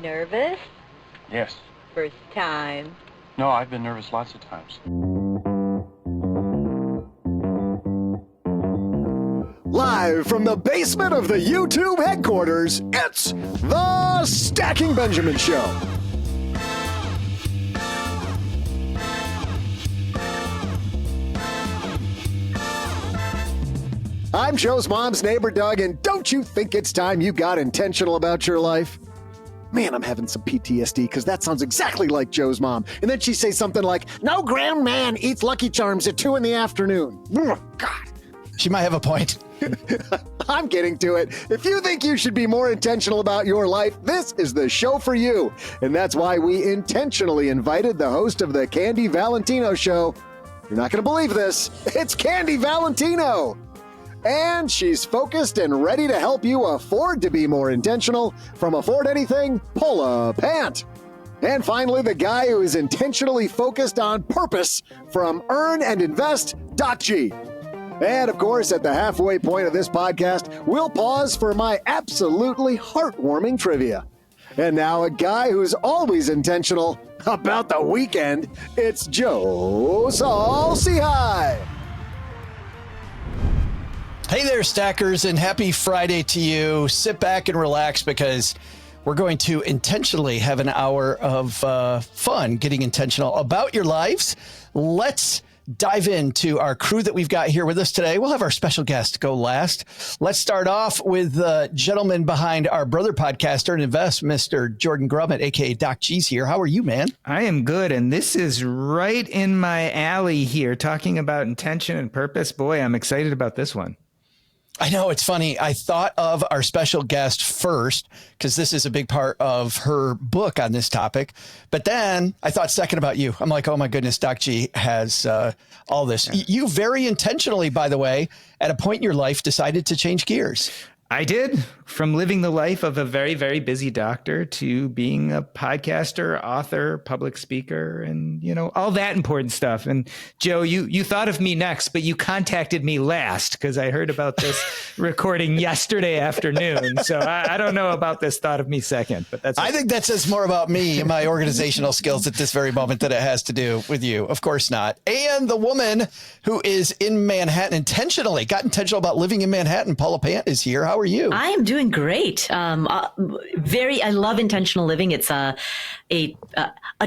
Nervous? Yes. First time. No, I've been nervous lots of times. Live from the basement of the YouTube headquarters, it's the Stacking Benjamin Show. I'm Joe's mom's neighbor, Doug, and don't you think it's time you got intentional about your life? Man, I'm having some PTSD because that sounds exactly like Joe's mom. And then she says something like, no grown man eats Lucky Charms at 2 p.m. Ugh, God. She might have a point. I'm getting to it. If you think you should be more intentional about your life, this is the show for you. And that's why we intentionally invited the host of the Candy Valentino show. You're not going to believe this. It's Candy Valentino. And she's focused and ready to help you afford to be more intentional from Afford Anything, Paula Pant. And finally, the guy who is intentionally focused on purpose from Earn and Invest, Doc G. And of course, at the halfway point of this podcast, we'll pause for my absolutely heartwarming trivia. And now a guy who's always intentional about the weekend, it's Joe Saul-Sehy. Hey there, stackers, and happy Friday to you. Sit back and relax because we're going to intentionally have an hour of fun getting intentional about your lives. Let's dive into our crew that we've got here with us today. We'll have our special guest go last. Let's start off with the gentleman behind our brother podcaster and Invest, Mr. Jordan Grummett, a.k.a. Doc G's here. How are you, man? I am good, and this is right in my alley here, talking about intention and purpose. Boy, I'm excited about this one. I know, it's funny. I thought of our special guest first because this is a big part of her book on this topic. But then I thought second about you. I'm like, oh, my goodness, Doc G has all this. Yeah. You very intentionally, by the way, at a point in your life, decided to change gears. I did, from living the life of a very, very busy doctor to being a podcaster, author, public speaker, and, you know, all that important stuff. And Joe, you thought of me next, but you contacted me last because I heard about this recording yesterday afternoon. So I don't know about this thought of me second, but that's. I think that says more about me and my organizational skills at this very moment than it has to do with you. Of course not. And the woman who is in Manhattan intentionally, got intentional about living in Manhattan, Paula Pant, is here. How are you? I am doing great. I love intentional living. It's a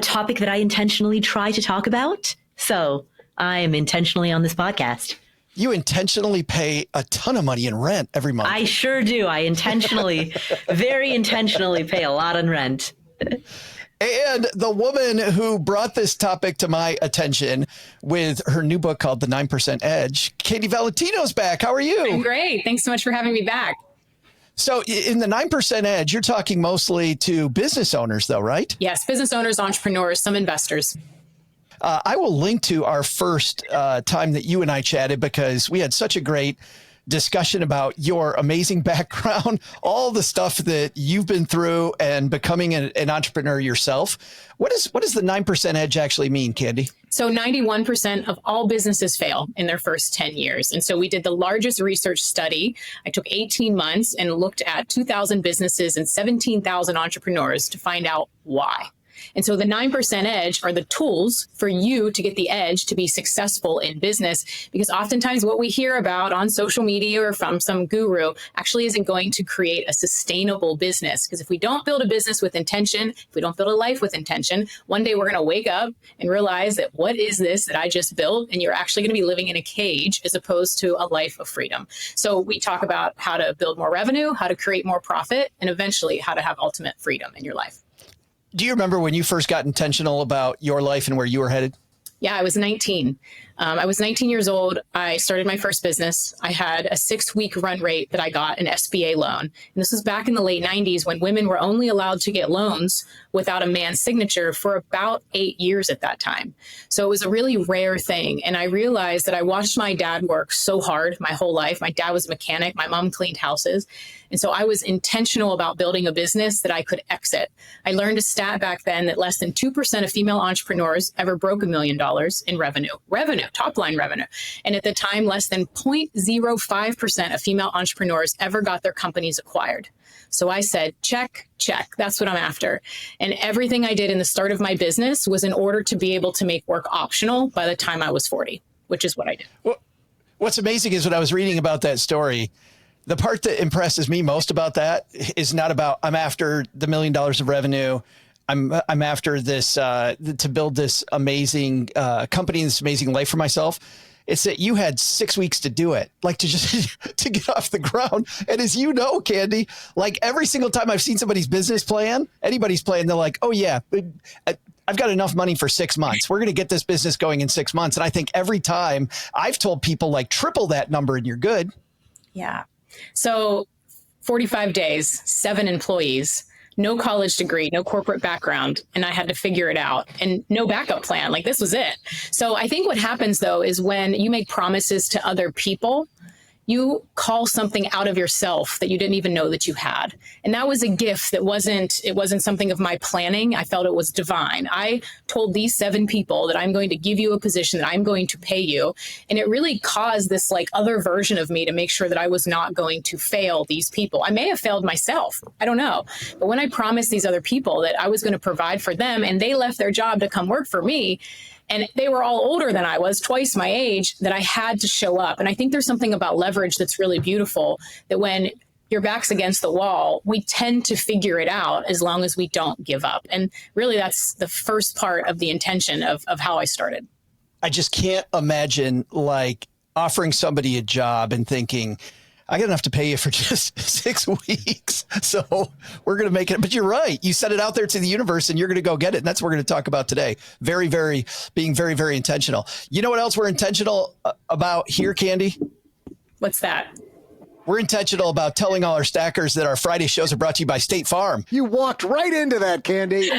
topic that I intentionally try to talk about. So I am intentionally on this podcast. You intentionally pay a ton of money in rent every month. I sure do. I intentionally, very intentionally pay a lot in rent. And the woman who brought this topic to my attention with her new book called The 9% Edge, Candy Valentino's back. How are you? I'm great. Thanks so much for having me back. So in the 9% Edge, you're talking mostly to business owners, though, right? Yes, business owners, entrepreneurs, some investors. I will link to our first time that you and I chatted because we had such a great discussion about your amazing background, all the stuff that you've been through and becoming an entrepreneur yourself. What does the 9% Edge actually mean, Candy? So 91% of all businesses fail in their first 10 years. And so we did the largest research study. I took 18 months and looked at 2,000 businesses and 17,000 entrepreneurs to find out why. And so the 9% edge are the tools for you to get the edge to be successful in business, because oftentimes what we hear about on social media or from some guru actually isn't going to create a sustainable business. Because if we don't build a business with intention, if we don't build a life with intention, one day we're going to wake up and realize that what is this that I just built? And you're actually going to be living in a cage as opposed to a life of freedom. So we talk about how to build more revenue, how to create more profit, and eventually how to have ultimate freedom in your life. Do you remember when you first got intentional about your life and where you were headed? Yeah, I was 19. I was 19 years old. I started my first business. I had a 6-week run rate that I got an SBA loan. And this was back in the late 90s when women were only allowed to get loans without a man's signature for about 8 years at that time. So it was a really rare thing. And I realized that I watched my dad work so hard my whole life. My dad was a mechanic. My mom cleaned houses. And so I was intentional about building a business that I could exit. I learned a stat back then that less than 2% of female entrepreneurs ever broke $1 million in revenue, top line revenue. And at the time, less than 0.05% of female entrepreneurs ever got their companies acquired. So I said, check. That's what I'm after. And everything I did in the start of my business was in order to be able to make work optional by the time I was 40, which is what I did. Well, what's amazing is when I was reading about that story, the part that impresses me most about that is not about, I'm after the $1 million of revenue. I'm after this, to build this amazing company, this amazing life for myself. It's that you had 6 weeks to do it, like to just to get off the ground. And as you know, Candy, like every single time I've seen somebody's business plan, anybody's plan, they're like, oh yeah, I've got enough money for 6 months. We're going to get this business going in 6 months. And I think every time I've told people like triple that number and you're good. Yeah. So 45 days, 7 employees, no college degree, no corporate background, and I had to figure it out and no backup plan. Like this was it. So I think what happens though is when you make promises to other people, you call something out of yourself that you didn't even know that you had. And that was a gift that wasn't something of my planning. I felt it was divine. I told these 7 people that I'm going to give you a position, that I'm going to pay you. And it really caused this like other version of me to make sure that I was not going to fail these people. I may have failed myself. I don't know. But when I promised these other people that I was going to provide for them and they left their job to come work for me, and they were all older than I was, twice my age, that I had to show up. And I think there's something about leverage that's really beautiful, that when your back's against the wall, we tend to figure it out as long as we don't give up. And really, that's the first part of the intention of how I started. I just can't imagine like offering somebody a job and thinking, I got enough to pay you for just 6 weeks. So we're going to make it. But you're right. You set it out there to the universe and you're going to go get it. And that's what we're going to talk about today. Being very, very intentional. You know what else we're intentional about here, Candy? What's that? We're intentional about telling all our stackers that our Friday shows are brought to you by State Farm. You walked right into that, Candy.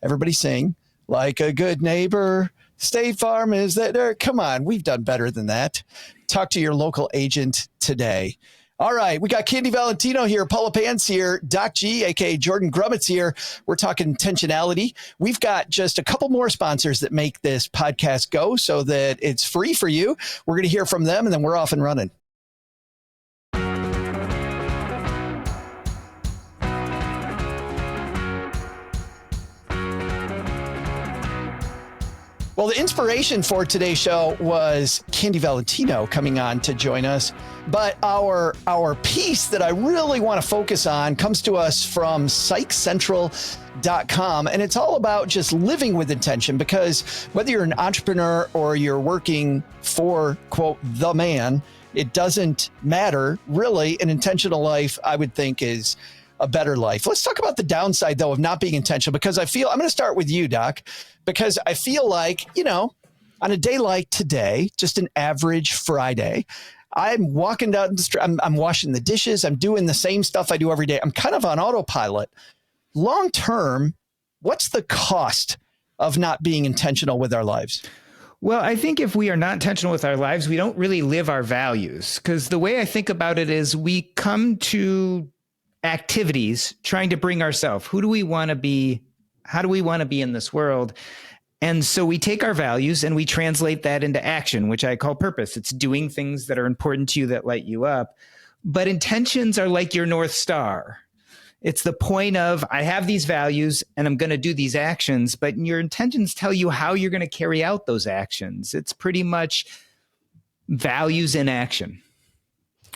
Everybody sing like a good neighbor. State Farm is there. Come on. We've done better than that. Talk to your local agent today. All right. We got Candy Valentino here. Paula Pant here. Doc G, a.k.a. Jordan Grummett's here. We're talking intentionality. We've got just a couple more sponsors that make this podcast go so that it's free for you. We're going to hear from them and then we're off and running. Well, the inspiration for today's show was Candy Valentino coming on to join us. But our piece that I really want to focus on comes to us from psychcentral.com. And it's all about just living with intention, because whether you're an entrepreneur or you're working for, quote, the man, it doesn't matter. Really, an intentional life, I would think, is a better life. Let's talk about the downside, though, of not being intentional, because I'm going to start with you, Doc, because I feel like, on a day like today, just an average Friday, I'm walking down the street, I'm washing the dishes, I'm doing the same stuff I do every day. I'm kind of on autopilot. Long term, what's the cost of not being intentional with our lives? Well, I think if we are not intentional with our lives, we don't really live our values. Because the way I think about it is we come to activities trying to bring ourselves. Who do we want to be? How do we want to be in this world? And so we take our values and we translate that into action, which I call purpose. It's doing things that are important to you, that light you up. But intentions are like your North Star. It's the point of, I have these values and I'm going to do these actions, but your intentions tell you how you're going to carry out those actions. It's pretty much values in action.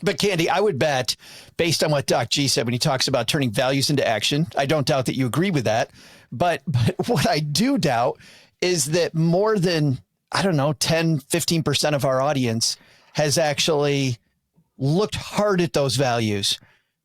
But Candy, I would bet, based on what Doc G said when he talks about turning values into action, I don't doubt that you agree with that. But what I do doubt is that more than, 10, 15% of our audience has actually looked hard at those values.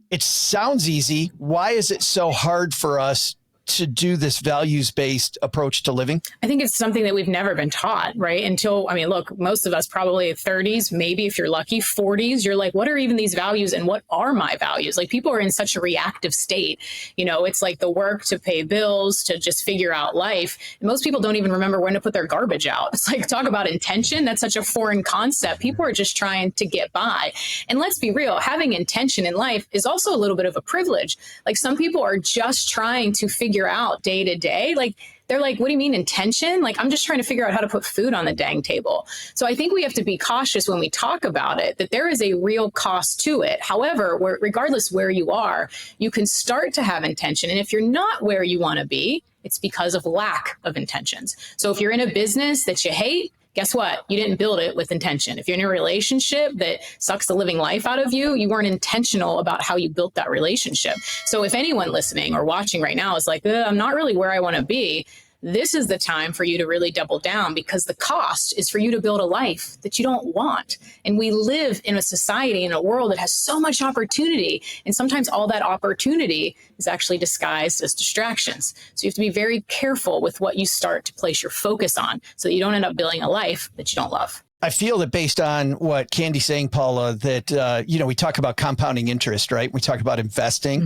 It sounds easy. Why is it so hard for us to do this values-based approach to living? I think it's something that we've never been taught, right? Look, most of us probably 30s, maybe if you're lucky, 40s, you're like, what are even these values and what are my values? Like, people are in such a reactive state. It's like the work to pay bills, to just figure out life. And most people don't even remember when to put their garbage out. It's like, talk about intention. That's such a foreign concept. People are just trying to get by. And let's be real, having intention in life is also a little bit of a privilege. Like, some people are just trying to figure out day to day. Like, they're like, what do you mean intention? Like, I'm just trying to figure out how to put food on the dang table. So I think we have to be cautious when we talk about it, that there is a real cost to it. However, regardless where you are, you can start to have intention. And if you're not where you want to be, it's because of lack of intentions. So if you're in a business that you hate, guess what? You didn't build it with intention. If you're in a relationship that sucks the living life out of you, you weren't intentional about how you built that relationship. So if anyone listening or watching right now is like, I'm not really where I want to be, this is the time for you to really double down, because the cost is for you to build a life that you don't want. And we live in a society, in a world that has so much opportunity. And sometimes all that opportunity is actually disguised as distractions. So you have to be very careful with what you start to place your focus on so that you don't end up building a life that you don't love. I feel that based on what Candy's saying, Paula, that, we talk about compounding interest, right? We talk about investing,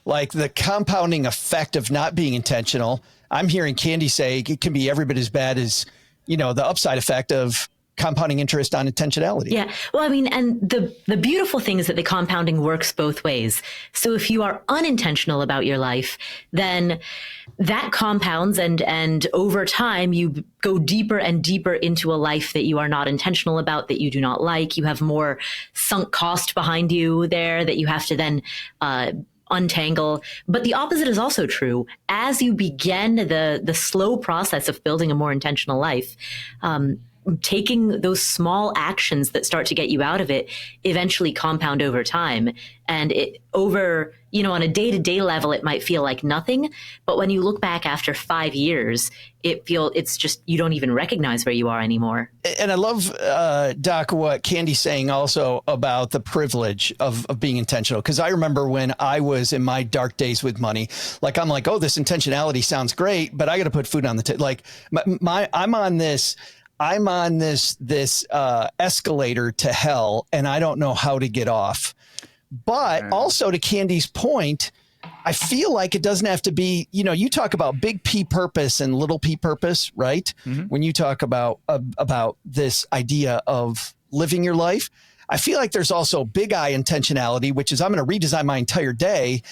like the compounding effect of not being intentional. I'm hearing Candy say it can be every bit as bad as, the upside effect of compounding interest on intentionality. Yeah. Well, I mean, and the beautiful thing is that the compounding works both ways. So if you are unintentional about your life, then that compounds and over time you go deeper and deeper into a life that you are not intentional about, that you do not like. You have more sunk cost behind you there that you have to then, untangle. But the opposite is also true. As you begin the slow process of building a more intentional life, taking those small actions that start to get you out of it eventually compound over time. And it over, on a day-to-day level, it might feel like nothing. But when you look back after 5 years, it's just, you don't even recognize where you are anymore. And I love, Doc, what Candy's saying also about the privilege of being intentional. Because I remember when I was in my dark days with money, like, I'm like, oh, this intentionality sounds great, but I got to put food on the table. Like I'm on this escalator to hell, and I don't know how to get off. But also, to Candy's point, I feel like it doesn't have to be, you talk about big P purpose and little P purpose, right? When you talk about this idea of living your life, I feel like there's also big I intentionality, which is I'm going to redesign my entire day.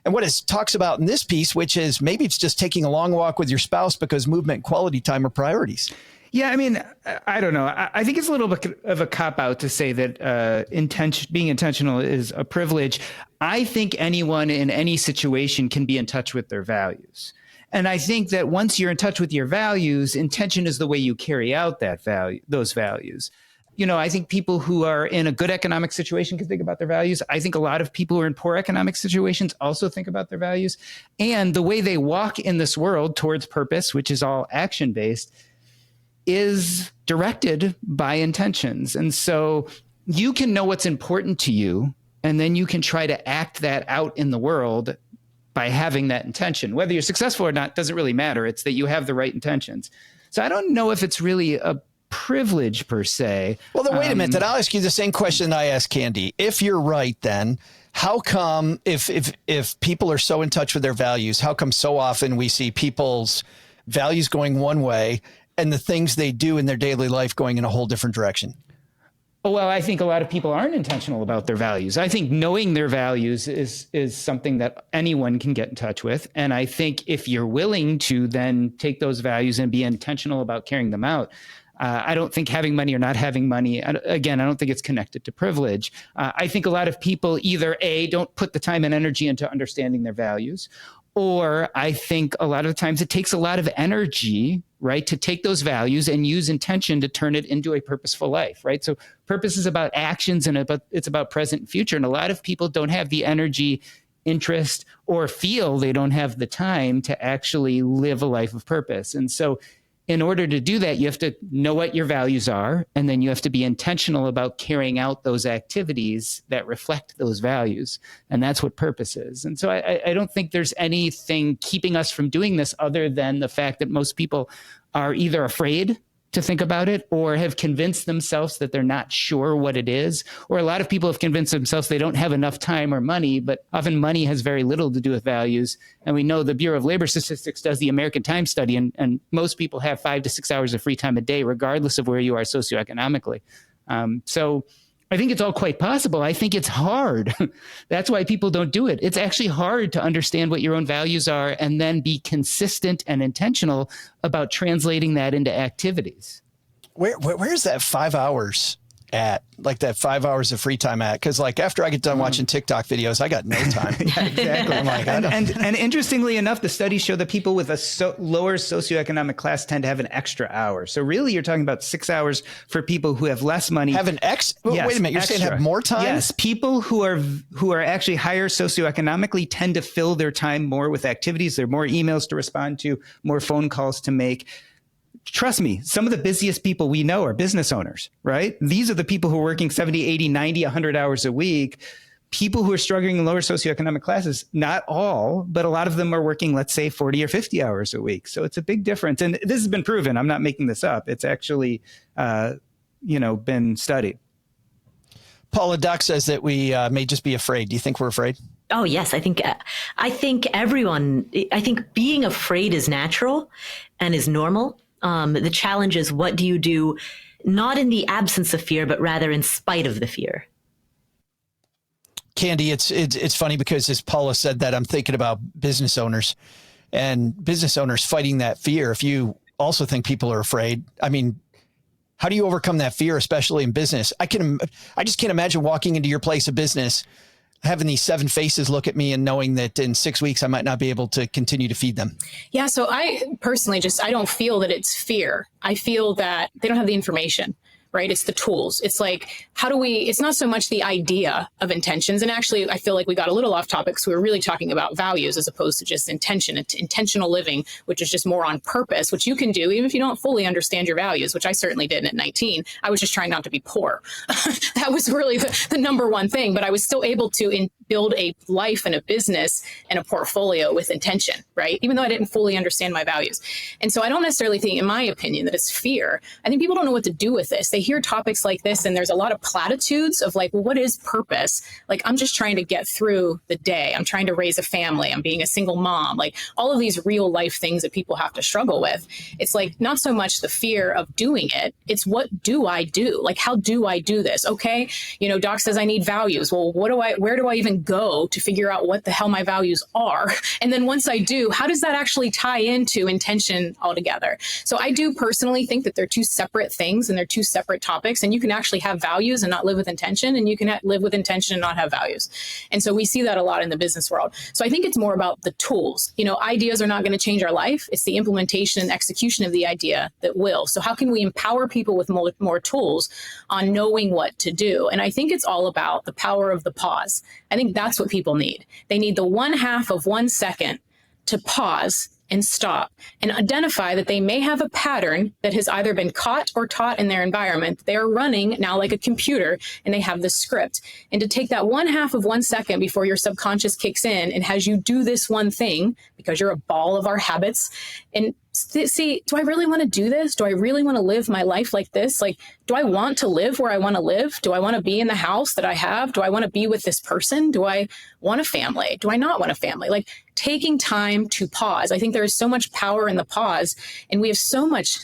And what it talks about in this piece, which is maybe it's just taking a long walk with your spouse because movement and quality time are priorities. Yeah, I mean, I don't know. I think it's a little bit of a cop-out to say that being intentional is a privilege. I think anyone in any situation can be in touch with their values. And I think that once you're in touch with your values, intention is the way you carry out those values. I think people who are in a good economic situation can think about their values. I think a lot of people who are in poor economic situations also think about their values. And the way they walk in this world towards purpose, which is all action-based, is directed by intentions. And so you can know what's important to you, and then you can try to act that out in the world by having that intention. Whether you're successful or not doesn't really matter. It's that you have the right intentions. So I don't know if it's really a privilege per se. Well, then wait a minute. Then I'll ask you the same question I asked Candy. If you're right, then how come if people are so in touch with their values, how come so often we see people's values going one way and the things they do in their daily life going in a whole different direction? Well, I think a lot of people aren't intentional about their values. I think knowing their values is something that anyone can get in touch with. And I think if you're willing to then take those values and be intentional about carrying them out, I don't think having money or not having money, again, I don't think it's connected to privilege. I think a lot of people either A, don't put the time and energy into understanding their values, or I think a lot of times it takes a lot of energy, right, to take those values and use intention to turn it into a purposeful life, right? So purpose is about actions and it's about present and future. And a lot of people don't have the energy, interest, or feel they don't have the time to actually live a life of purpose. And so in order to do that, you have to know what your values are, and then you have to be intentional about carrying out those activities that reflect those values. And that's what purpose is. And so I don't think there's anything keeping us from doing this other than the fact that most people are either afraid to think about it or have convinced themselves that they're not sure what it is. Or a lot of people have convinced themselves they don't have enough time or money, but often money has very little to do with values. And we know the Bureau of Labor Statistics does the American Time Study, and most people have 5 to 6 hours of free time a day, regardless of where you are socioeconomically. So I think it's all quite possible. I think it's hard. That's why people don't do it. It's actually hard to understand what your own values are and then be consistent and intentional about translating that into activities. Where's that 5 hours at? Like that 5 hours of free time at? Because like after I get done watching TikTok videos, I got no time. Yeah, exactly. I'm like, and interestingly enough, the studies show that people with a lower socioeconomic class tend to have an extra hour. So really, you're talking about 6 hours for people who have less money. Have an Yes, wait a minute, you're extra. saying have more time? Yes, people who are actually higher socioeconomically tend to fill their time more with activities. There are more emails to respond to, more phone calls to make. Trust me, some of the busiest people we know are business owners, right? These are the people who are working 70, 80, 90, 100 hours a week. People who are struggling in lower socioeconomic classes, not all, but a lot of them are working, let's say, 40 or 50 hours a week. So it's a big difference. And this has been proven. I'm not making this up. It's actually, been studied. Paula, Doc says that we may just be afraid. Do you think we're afraid? Oh, yes. I think being afraid is natural and is normal. The challenge is, what do you do, not in the absence of fear, but rather in spite of the fear? Candy, it's funny because as Paula said that, I'm thinking about business owners and business owners fighting that fear. If you also think people are afraid, I mean, how do you overcome that fear, especially in business? I just can't imagine walking into your place of business, having these 7 faces look at me and knowing that in 6 weeks I might not be able to continue to feed them. Yeah. So I personally I don't feel that it's fear. I feel that they don't have the information, right? It's the tools. It's like, it's not so much the idea of intentions. And actually, I feel like we got a little off topic. So we were really talking about values as opposed to just intention. It's intentional living, which is just more on purpose, which you can do even if you don't fully understand your values, which I certainly didn't at 19. I was just trying not to be poor. That was really the number one thing, but I was still able to build a life and a business and a portfolio with intention, right? Even though I didn't fully understand my values. And so I don't necessarily think, in my opinion, that it's fear. I think people don't know what to do with this. They hear topics like this and there's a lot of platitudes of like, well, what is purpose? Like, I'm just trying to get through the day. I'm trying to raise a family. I'm being a single mom. Like all of these real life things that people have to struggle with. It's like not so much the fear of doing it. It's what do I do? Like, how do I do this? Okay. Doc says I need values. Well, where do I even go to figure out what the hell my values are? And then once I do, how does that actually tie into intention altogether? So I do personally think that they're two separate things and they're two separate topics, and you can actually have values and not live with intention, and you can live with intention and not have values. And so we see that a lot in the business world. So I think it's more about the tools. Ideas are not going to change our life. It's the implementation and execution of the idea that will. So how can we empower people with more tools on knowing what to do? And I think it's all about the power of the pause. I think that's what people need. They need the 1/2 of 1 second to pause and stop and identify that they may have a pattern that has either been caught or taught in their environment. They are running now like a computer and they have the script. And to take that 1/2 of 1 second before your subconscious kicks in and has you do this one thing, because you're a ball of our habits, and see, do I really want to do this? Do I really want to live my life like this? Like, do I want to live where I want to live? Do I want to be in the house that I have? Do I want to be with this person? Do I want a family? Do I not want a family? Like, taking time to pause. I think there is so much power in the pause, and we have so much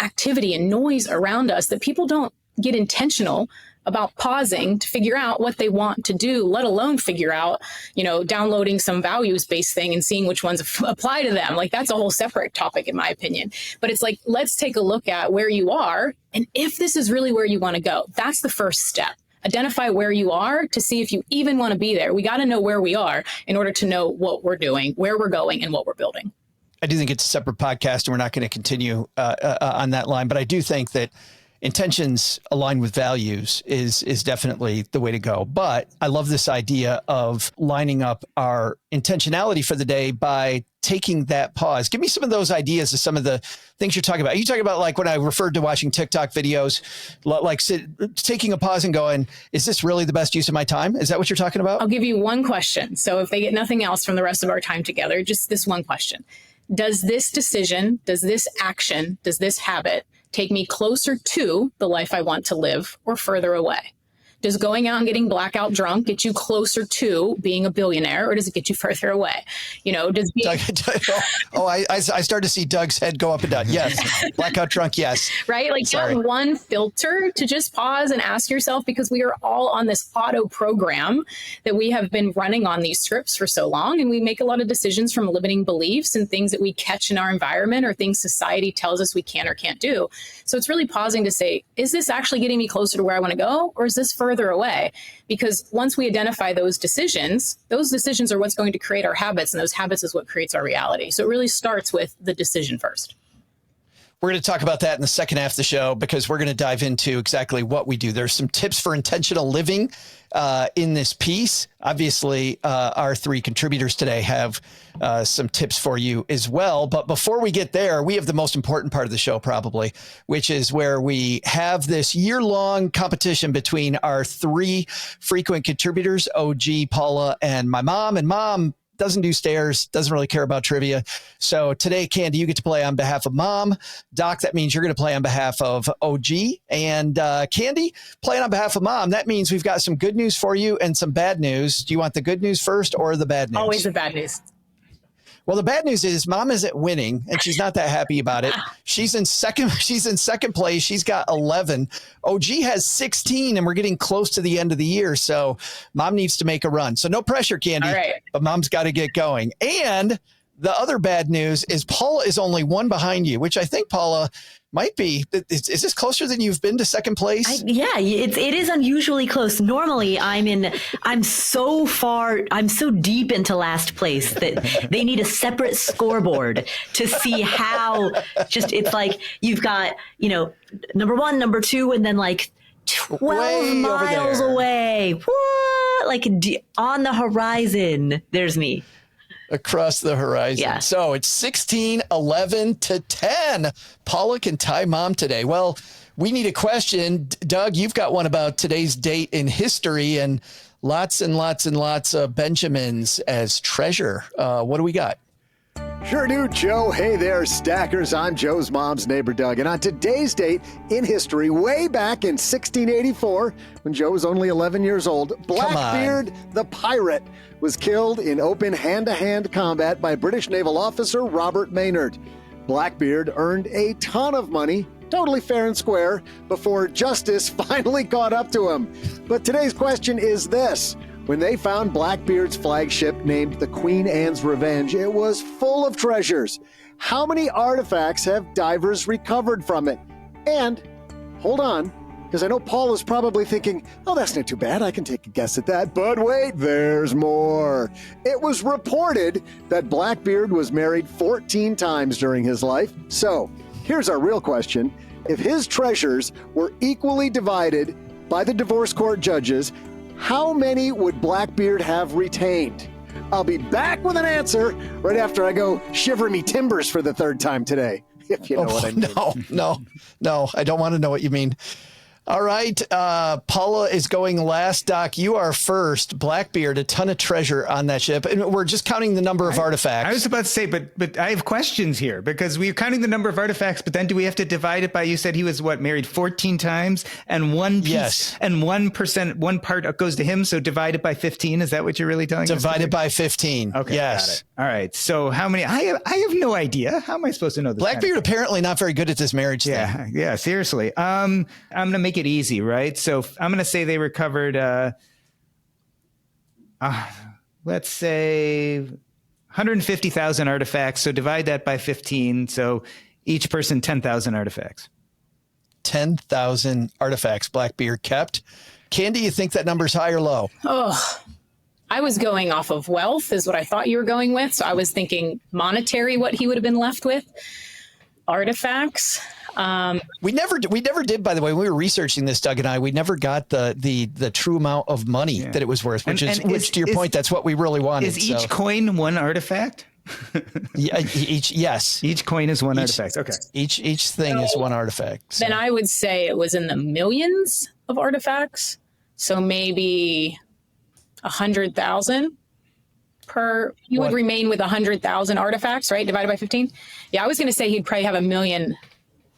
activity and noise around us that people don't get intentional about pausing to figure out what they want to do, let alone figure out, downloading some values-based thing and seeing which ones apply to them. Like, that's a whole separate topic, in my opinion. But it's like, let's take a look at where you are and if this is really where you want to go. That's the first step. Identify where you are to see if you even want to be there. We got to know where we are in order to know what we're doing, where we're going, and what we're building. I do think it's a separate podcast, and we're not going to continue on that line. But I do think that intentions aligned with values is definitely the way to go. But I love this idea of lining up our intentionality for the day by taking that pause. Give me some of those ideas of some of the things you're talking about. Are you talking about, like when I referred to watching TikTok videos, like taking a pause and going, is this really the best use of my time? Is that what you're talking about? I'll give you one question. So if they get nothing else from the rest of our time together, just this one question. Does this decision, does this action, does this habit take me closer to the life I want to live or further away? Does going out and getting blackout drunk get you closer to being a billionaire, or does it get you further away? Does I started to see Doug's head go up and down. Yes. Blackout drunk. Yes. Right? Like, you have one filter to just pause and ask yourself, because we are all on this auto program that we have been running on these scripts for so long. And we make a lot of decisions from limiting beliefs and things that we catch in our environment or things society tells us we can or can't do. So it's really pausing to say, is this actually getting me closer to where I want to go, or is this further away? Because once we identify those decisions are what's going to create our habits, and those habits is what creates our reality. So it really starts with the decision first. We're going to talk about that in the second half of the show, because we're going to dive into exactly what we do. There's some tips for intentional living in this piece. Obviously, our three contributors today have some tips for you as well. But before we get there, we have the most important part of the show, probably, which is where we have this year-long competition between our three frequent contributors, OG, Paula, and my mom. And Mom doesn't do stairs, doesn't really care about trivia. So today, Candy, you get to play on behalf of Mom. Doc, that means you're going to play on behalf of OG. And Candy, playing on behalf of Mom. That means we've got some good news for you and some bad news. Do you want the good news first or the bad news? Always the bad news. Well, the bad news is Mom isn't winning, and she's not that happy about it. She's in second place. She's got 11. OG has 16, and we're getting close to the end of the year. So Mom needs to make a run. So no pressure, Candy. All right. But Mom's got to get going. And the other bad news is Paula is only one behind you, which I think, Paula, might be. Is this closer than you've been to second place? It is unusually close. Normally, I'm so deep into last place that they need a separate scoreboard to see how. It's like you've got number one, number two, and then like 12 Way miles away. What? Like on the horizon, there's me. Across the horizon. Yeah. So it's 16, 11 to 10. Paula can tie Mom today. Well, we need a question. Doug, you've got one about today's date in history and lots and lots and lots of Benjamins as treasure. What do we got? Sure do, Joe. Hey there, stackers. I'm Joe's mom's neighbor, Doug. And on today's date in history, way back in 1684, when Joe was only 11 years old, Blackbeard the pirate was killed in open hand-to-hand combat by British naval officer Robert Maynard. Blackbeard earned a ton of money, totally fair and square, before justice finally caught up to him. But today's question is this. When they found Blackbeard's flagship named the Queen Anne's Revenge, it was full of treasures. How many artifacts have divers recovered from it? And, hold on, because I know Paul is probably thinking, oh, that's not too bad. I can take a guess at that. But wait, there's more. It was reported that Blackbeard was married 14 times during his life. So, here's our real question. If his treasures were equally divided by the divorce court judges, how many would Blackbeard have retained? I'll be back with an answer right after I go shiver me timbers for the third time today, if you know what I mean. No, I don't want to know what you mean. All right, Paula is going last. Doc, you are first. Blackbeard, a ton of treasure on that ship. And we're just counting the number of artifacts. I was about to say, but I have questions here, because we're counting the number of artifacts, but then do we have to divide it by, you said he was married 14 times, and one piece, yes, and 1%, one part goes to him, so divide it by 15. Is that what you're really telling us? Divided by 15. Okay, yes. Got it. All right, so how many? I have no idea. How am I supposed to know this? Blackbeard apparently not very good at this marriage thing. Yeah, seriously. I'm going to make it easy, right? So I'm going to say they recovered, let's say 150,000 artifacts. So divide that by 15. So each person, 10,000 artifacts. 10,000 artifacts Blackbeard kept. Candy, you think that number's high or low? Oh, I was going off of wealth is what I thought you were going with. So I was thinking monetary, what he would have been left with. Artifacts. We never did, by the way, when we were researching this, Doug and I, we never got the true amount of money that it was worth, which to your point, that's what we really wanted. Is each coin one artifact? Yes. Each coin is one artifact. Okay. Each thing is one artifact. So. Then I would say it was in the millions of artifacts. So maybe 100,000 per. You would remain with 100,000 artifacts, right? Divided by 15. Yeah, I was going to say he'd probably have 1 million.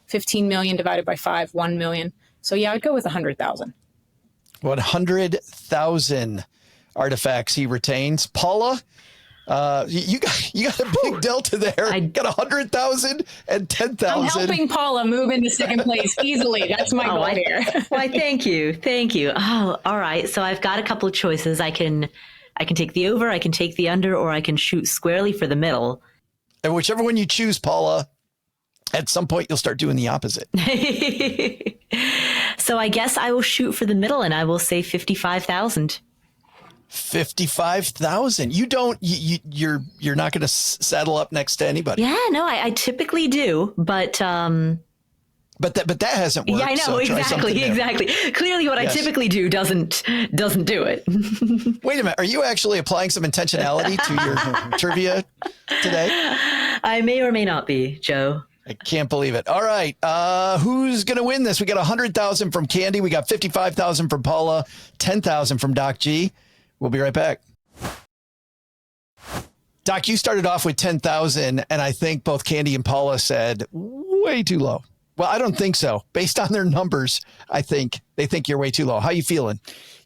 15 million divided by 5, 1 million. So yeah, I'd go with 100,000. 100,000 artifacts he retains. Paula, you got a big delta there. I got 100,000 and 10,000. I'm helping Paula move into second place easily. That's my goal here. Why, thank you. Oh, all right. So I've got a couple of choices. I can take the over, I can take the under, or I can shoot squarely for the middle. And whichever one you choose, Paula, at some point you'll start doing the opposite. So I guess I will shoot for the middle, and I will say 55,000. 55,000. You're not going to saddle up next to anybody. Yeah, no, I typically do, but that hasn't worked. Yeah, I know, so exactly. Clearly what I typically do doesn't do it. Wait a minute. Are you actually applying some intentionality to your trivia today? I may or may not be, Joe. I can't believe it. All right. Who's going to win this? We got 100,000 from Candy. We got 55,000 from Paula, 10,000 from Doc G. We'll be right back. Doc, you started off with 10,000, and I think both Candy and Paula said way too low. Well, I don't think so. Based on their numbers, I think they think you're way too low. How you feeling?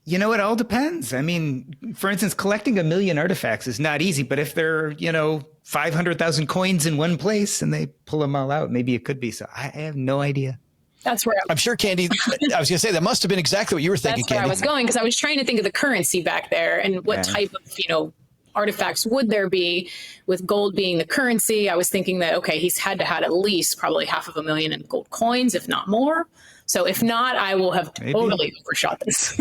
You know, it all depends. I mean, for instance, collecting 1 million artifacts is not easy, but if there are, 500,000 coins in one place and they pull them all out, maybe it could be. So I have no idea. That's where I'm sure, Candy, I was going to say that must have been exactly what you were thinking, that's where Candy. I was going, because I was trying to think of the currency back there and what type of, artifacts would there be, with gold being the currency. I was thinking that, okay, he's had to have at least probably 500,000 in gold coins, if not more. So if not, I will have totally overshot this.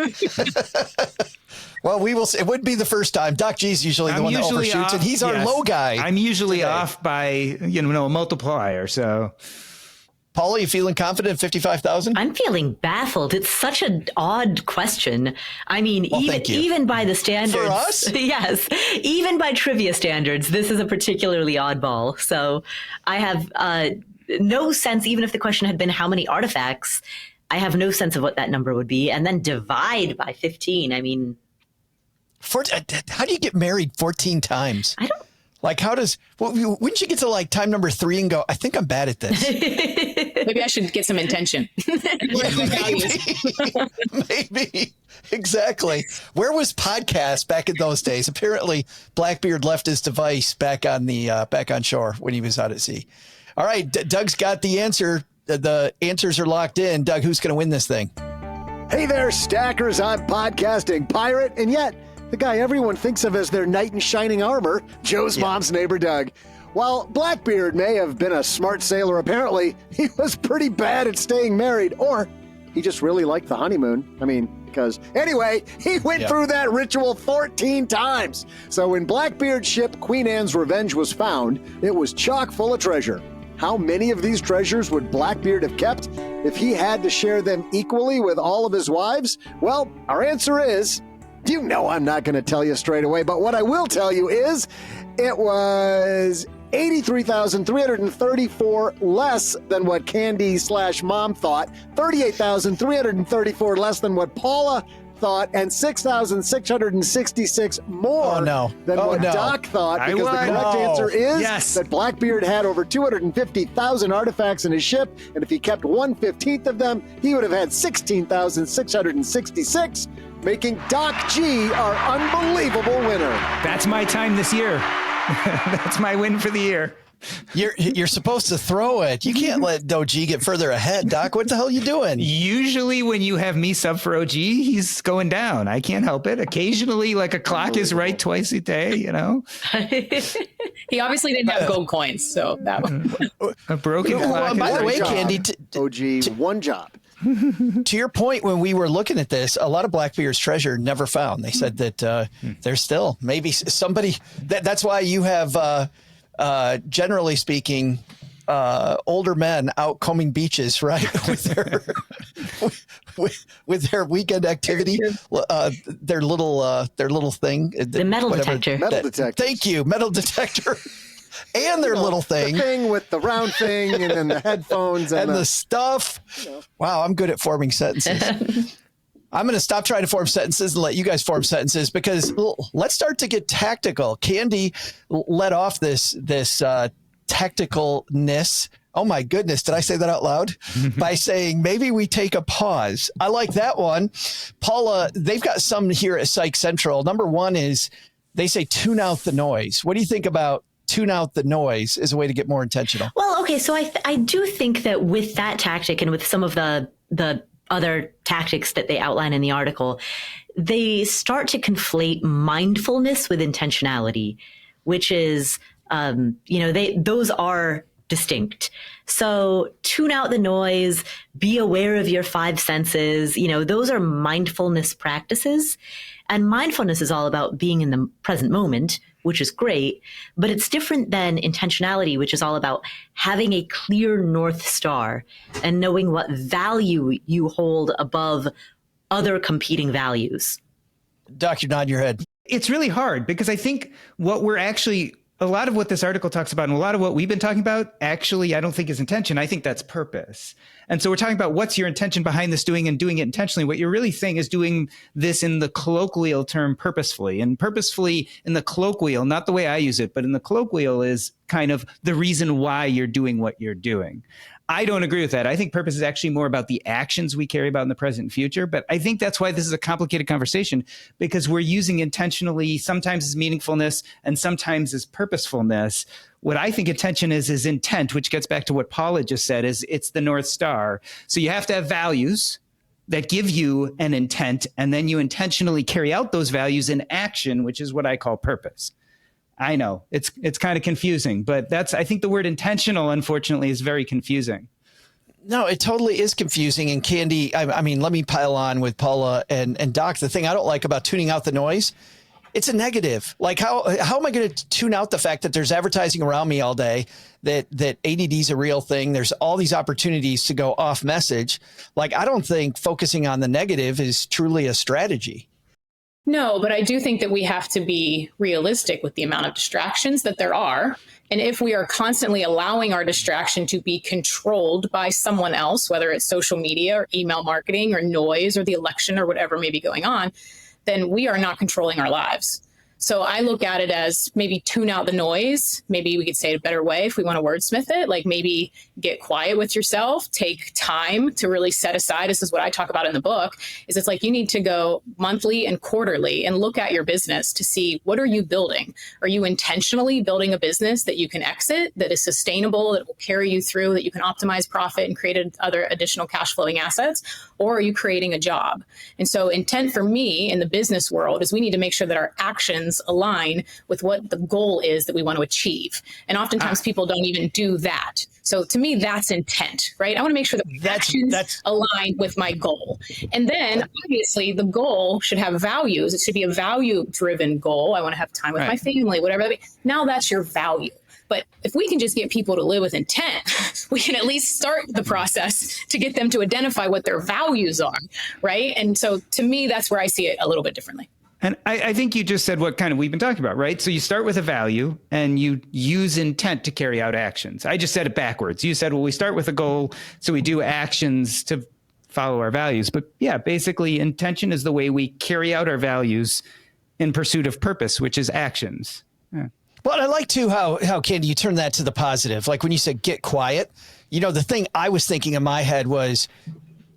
Well, we will see. It wouldn't be the first time. Doc G's usually the one that overshoots, and he's our low guy. I'm usually off by, a multiplier. So, Paula, you feeling confident at 55,000? I'm feeling baffled. It's such an odd question. I mean, even by the standards. For us? Yes. Even by trivia standards, this is a particularly oddball. So I have no sense, even if the question had been how many artifacts, I have no sense of what that number would be. And then divide by 15. I mean, how do you get married 14 times? I don't. Like, wouldn't you get to time number 3 and go, I think I'm bad at this? Maybe I should get some intention. Maybe. Exactly. Where was podcast back in those days? Apparently, Blackbeard left his device back on shore when he was out at sea. All right, Doug's got the answer. The answers are locked in. Doug, who's going to win this thing? Hey there, stackers. I'm podcasting pirate, and yet the guy everyone thinks of as their knight in shining armor, Joe's mom's neighbor, Doug. While Blackbeard may have been a smart sailor, apparently he was pretty bad at staying married, or he just really liked the honeymoon. Because anyway, he went through that ritual 14 times. So when Blackbeard's ship Queen Anne's Revenge was found, it was chock full of treasure. How many of these treasures would Blackbeard have kept if he had to share them equally with all of his wives? Well, our answer is, I'm not going to tell you straight away, but what I will tell you is it was 83,334 less than what Candy/Mom thought, 38,334 less than what Paula thought, and 6,666 more than what Doc thought, because the correct answer is that Blackbeard had over 250,000 artifacts in his ship, and if he kept 1/15 of them, he would have had 16,666, making Doc G our unbelievable winner. That's my time this year. That's my win for the year. You're supposed to throw it. You can't let OG get further ahead, Doc. What the hell are you doing? Usually when you have me sub for OG, he's going down. I can't help it. Occasionally, a clock is right twice a day, He obviously didn't have gold coins, so that was a broken clock. By the way, Candy, OG, one job. To your point, when we were looking at this, a lot of Blackbeard's treasure never found. They said that there's still maybe somebody. That's why you have, generally speaking, older men out combing beaches, right, with their weekend activity, their little thing, the metal detector. Metal detector. Thank you, metal detector. And their little thing. The thing with the round thing and then the headphones. And the stuff. Wow, I'm good at forming sentences. I'm going to stop trying to form sentences and let you guys form sentences, because let's start to get tactical. Candy led off this tacticalness Oh my goodness. Did I say that out loud? By saying maybe we take a pause. I like that one. Paula, they've got some here at Psych Central. Number one is they say tune out the noise. What do you think about tune out the noise as a way to get more intentional? Well, okay. So I do think that with that tactic and with some of the other tactics that they outline in the article, they start to conflate mindfulness with intentionality, which is, those are distinct. So tune out the noise, be aware of your five senses. Those are mindfulness practices. And mindfulness is all about being in the present moment, which is great, but it's different than intentionality, which is all about having a clear North Star and knowing what value you hold above other competing values. Doc, you're nodding your head. It's really hard because I think a lot of what this article talks about and a lot of what we've been talking about, actually, I don't think is intention. I think that's purpose. And so we're talking about what's your intention behind this doing and doing it intentionally. What you're really saying is doing this in the colloquial term purposefully. And purposefully in the colloquial, not the way I use it, but in the colloquial is kind of the reason why you're doing what you're doing. I don't agree with that. I think purpose is actually more about the actions we carry about in the present and future. But I think that's why this is a complicated conversation, because we're using intentionally sometimes as meaningfulness and sometimes as purposefulness. What I think intention is intent, which gets back to what Paula just said, is it's the North Star. So you have to have values that give you an intent, and then you intentionally carry out those values in action, which is what I call purpose. I know it's kind of confusing, but I think the word intentional, unfortunately, is very confusing. No, it totally is confusing. And Candy, I mean, let me pile on with Paula and Doc. The thing I don't like about tuning out the noise, it's a negative. Like how am I going to tune out the fact that there's advertising around me all day, that ADD is a real thing? There's all these opportunities to go off message. Like, I don't think focusing on the negative is truly a strategy. No, but I do think that we have to be realistic with the amount of distractions that there are. And if we are constantly allowing our distraction to be controlled by someone else, whether it's social media or email marketing or noise or the election or whatever may be going on, then we are not controlling our lives. So I look at it as maybe tune out the noise. Maybe we could say it a better way if we want to wordsmith it, like maybe get quiet with yourself, take time to really set aside. This is what I talk about in the book, is it's like you need to go monthly and quarterly and look at your business to see, what are you building? Are you intentionally building a business that you can exit, that is sustainable, that will carry you through, that you can optimize profit and create other additional cash flowing assets? Or are you creating a job? And so intent for me in the business world is we need to make sure that our actions align with what the goal is that we want to achieve. And oftentimes people don't even do that. So to me, that's intent, right? I want to make sure that my actions align with my goal. And then obviously the goal should have values. It should be a value-driven goal. I want to have time with my family, whatever. Now that's your value. But if we can just get people to live with intent, we can at least start the process to get them to identify what their values are, right? And so to me, that's where I see it a little bit differently. And I think you just said what kind of we've been talking about, right? So you start with a value and you use intent to carry out actions. I just said it backwards. You said, well, we start with a goal, so we do actions to follow our values. But yeah, basically intention is the way we carry out our values in pursuit of purpose, which is actions. Yeah. Well, I like too how Candy, you turn that to the positive. Like when you said get quiet, the thing I was thinking in my head was,